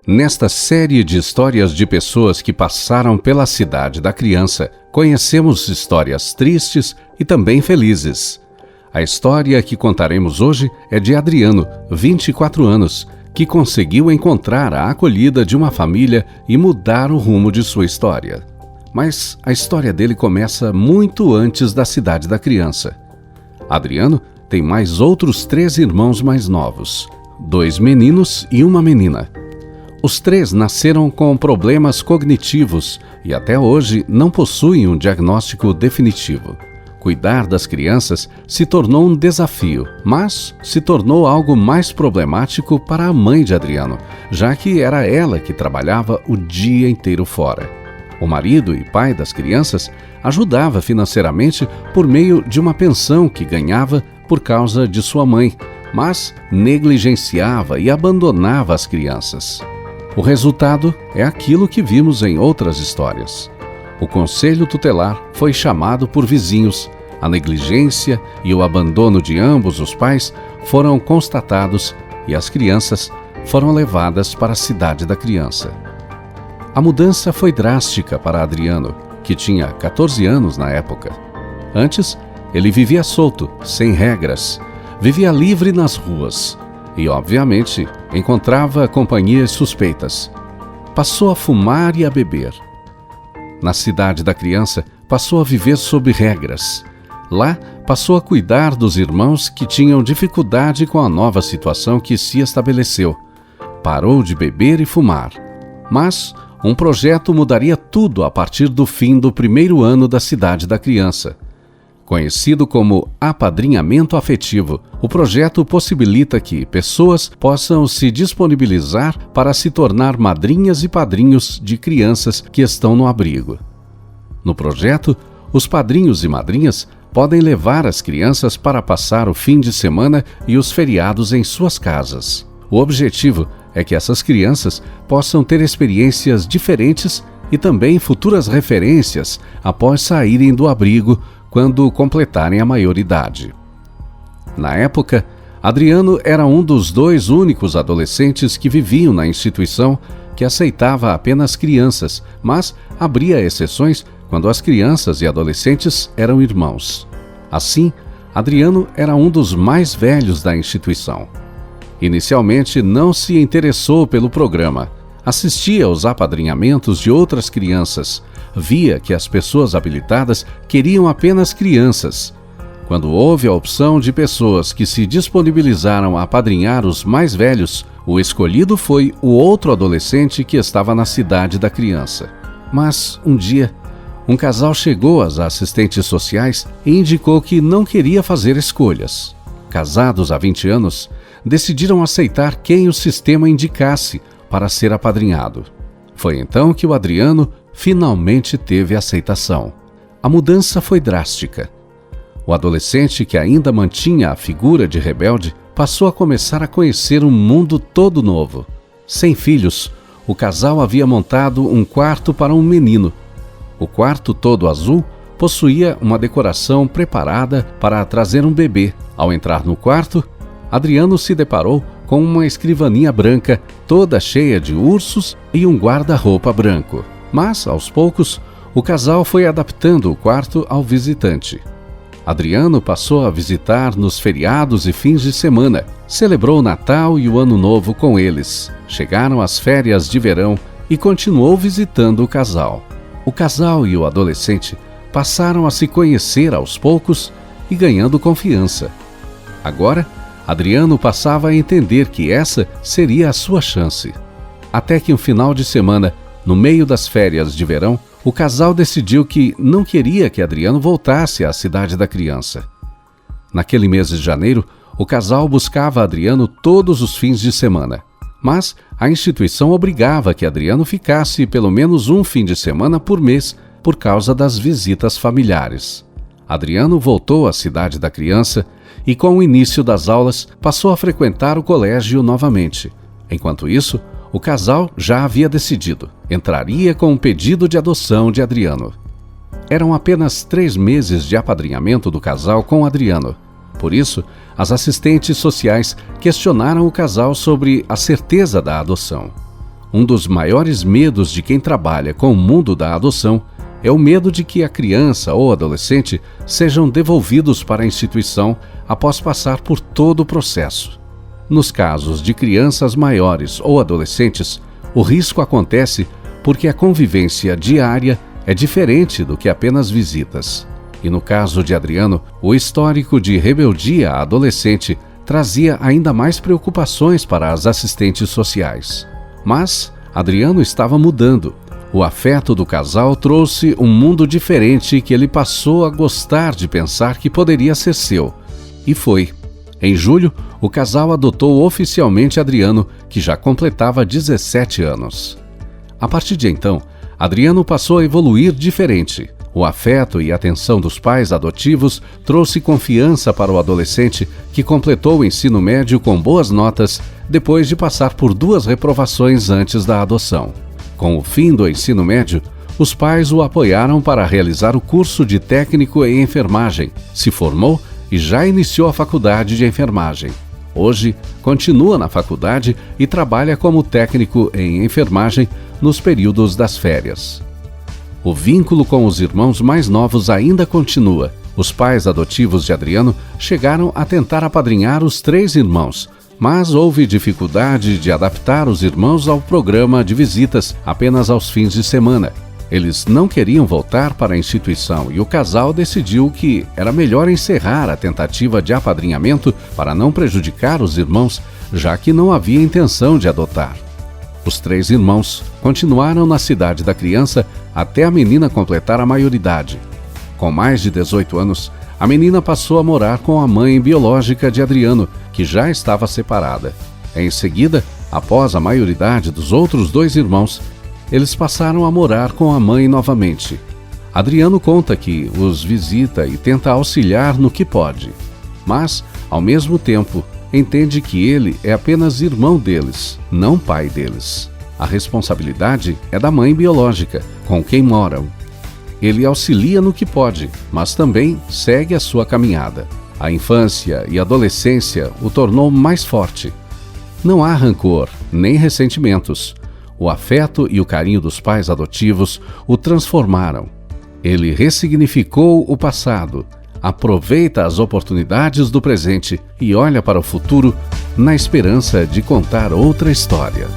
Nesta série de histórias de pessoas que passaram pela cidade da criança, conhecemos histórias tristes e também felizes. A história que contaremos hoje é de Adriano, 24 anos, que conseguiu encontrar a acolhida de uma família e mudar o rumo de sua história. Mas a história dele começa muito antes da cidade da criança. Adriano tem mais outros 3 irmãos mais novos, 2 meninos e uma menina. Os 3 nasceram com problemas cognitivos e até hoje não possuem um diagnóstico definitivo. Cuidar das crianças se tornou um desafio, mas se tornou algo mais problemático para a mãe de Adriano, já que era ela que trabalhava o dia inteiro fora. O marido e pai das crianças ajudava financeiramente por meio de uma pensão que ganhava por causa de sua mãe, mas negligenciava e abandonava as crianças. O resultado é aquilo que vimos em outras histórias. O conselho tutelar foi chamado por vizinhos. A negligência e o abandono de ambos os pais foram constatados e as crianças foram levadas para a cidade da criança. A mudança foi drástica para Adriano, que tinha 14 anos na época. Antes, ele vivia solto, sem regras, vivia livre nas ruas e, obviamente, encontrava companhias suspeitas. Passou a fumar e a beber. Na cidade da criança, passou a viver sob regras. Lá, passou a cuidar dos irmãos que tinham dificuldade com a nova situação que se estabeleceu. Parou de beber e fumar. Mas um projeto mudaria tudo a partir do fim do primeiro ano da cidade da criança. Conhecido como apadrinhamento afetivo, o projeto possibilita que pessoas possam se disponibilizar para se tornar madrinhas e padrinhos de crianças que estão no abrigo. No projeto, os padrinhos e madrinhas podem levar as crianças para passar o fim de semana e os feriados em suas casas. O objetivo é que essas crianças possam ter experiências diferentes e também futuras referências após saírem do abrigo quando completarem a maioridade. Na época, Adriano era um dos 2 únicos adolescentes que viviam na instituição que aceitava apenas crianças, mas abria exceções quando as crianças e adolescentes eram irmãos. Assim, Adriano era um dos mais velhos da instituição. Inicialmente não se interessou pelo programa, assistia aos apadrinhamentos de outras crianças, via que as pessoas habilitadas queriam apenas crianças. Quando houve a opção de pessoas que se disponibilizaram a apadrinhar os mais velhos, o escolhido foi o outro adolescente que estava na cidade da criança. Mas, um dia, um casal chegou às assistentes sociais e indicou que não queria fazer escolhas. Casados há 20 anos, decidiram aceitar quem o sistema indicasse para ser apadrinhado. Foi então que o Adriano finalmente teve aceitação. A mudança foi drástica. O adolescente, que ainda mantinha a figura de rebelde, passou a começar a conhecer um mundo todo novo. Sem filhos, o casal havia montado um quarto para um menino. O quarto, todo azul, possuía uma decoração preparada para trazer um bebê. Ao entrar no quarto, Adriano se deparou com uma escrivaninha branca, toda cheia de ursos e um guarda-roupa branco. Mas, aos poucos, o casal foi adaptando o quarto ao visitante. Adriano passou a visitar nos feriados e fins de semana, celebrou o Natal e o Ano Novo com eles. Chegaram as férias de verão e continuou visitando o casal. O casal e o adolescente passaram a se conhecer aos poucos e ganhando confiança. Agora, Adriano passava a entender que essa seria a sua chance. Até que um final de semana, no meio das férias de verão, o casal decidiu que não queria que Adriano voltasse à cidade da criança. Naquele mês de janeiro, o casal buscava Adriano todos os fins de semana. Mas a instituição obrigava que Adriano ficasse pelo menos um fim de semana por mês por causa das visitas familiares. Adriano voltou à cidade da criança e, com o início das aulas, passou a frequentar o colégio novamente. Enquanto isso, o casal já havia decidido, entraria com um pedido de adoção de Adriano. Eram apenas 3 meses de apadrinhamento do casal com Adriano. Por isso, as assistentes sociais questionaram o casal sobre a certeza da adoção. Um dos maiores medos de quem trabalha com o mundo da adoção é o medo de que a criança ou adolescente sejam devolvidos para a instituição após passar por todo o processo. Nos casos de crianças maiores ou adolescentes, o risco acontece porque a convivência diária é diferente do que apenas visitas. E no caso de Adriano, o histórico de rebeldia adolescente trazia ainda mais preocupações para as assistentes sociais. Mas Adriano estava mudando. O afeto do casal trouxe um mundo diferente que ele passou a gostar de pensar que poderia ser seu. E foi. Em julho, o casal adotou oficialmente Adriano, que já completava 17 anos. A partir de então, Adriano passou a evoluir diferente. O afeto e atenção dos pais adotivos trouxe confiança para o adolescente, que completou o ensino médio com boas notas depois de passar por 2 reprovações antes da adoção. Com o fim do ensino médio, os pais o apoiaram para realizar o curso de técnico em enfermagem, se formou e já iniciou a faculdade de enfermagem. Hoje, continua na faculdade e trabalha como técnico em enfermagem nos períodos das férias. O vínculo com os irmãos mais novos ainda continua. Os pais adotivos de Adriano chegaram a tentar apadrinhar os 3 irmãos, mas houve dificuldade de adaptar os irmãos ao programa de visitas apenas aos fins de semana. Eles não queriam voltar para a instituição e o casal decidiu que era melhor encerrar a tentativa de apadrinhamento para não prejudicar os irmãos, já que não havia intenção de adotar. Os 3 irmãos continuaram na cidade da criança até a menina completar a maioridade. Com mais de 18 anos, a menina passou a morar com a mãe biológica de Adriano, que já estava separada. Em seguida, após a maioridade dos outros 2 irmãos, eles passaram a morar com a mãe novamente. Adriano conta que os visita e tenta auxiliar no que pode, mas, ao mesmo tempo, entende que ele é apenas irmão deles, não pai deles. A responsabilidade é da mãe biológica, com quem moram. Ele auxilia no que pode, mas também segue a sua caminhada. A infância e adolescência o tornou mais forte. Não há rancor, nem ressentimentos. O afeto e o carinho dos pais adotivos o transformaram. Ele ressignificou o passado, aproveita as oportunidades do presente e olha para o futuro na esperança de contar outra história.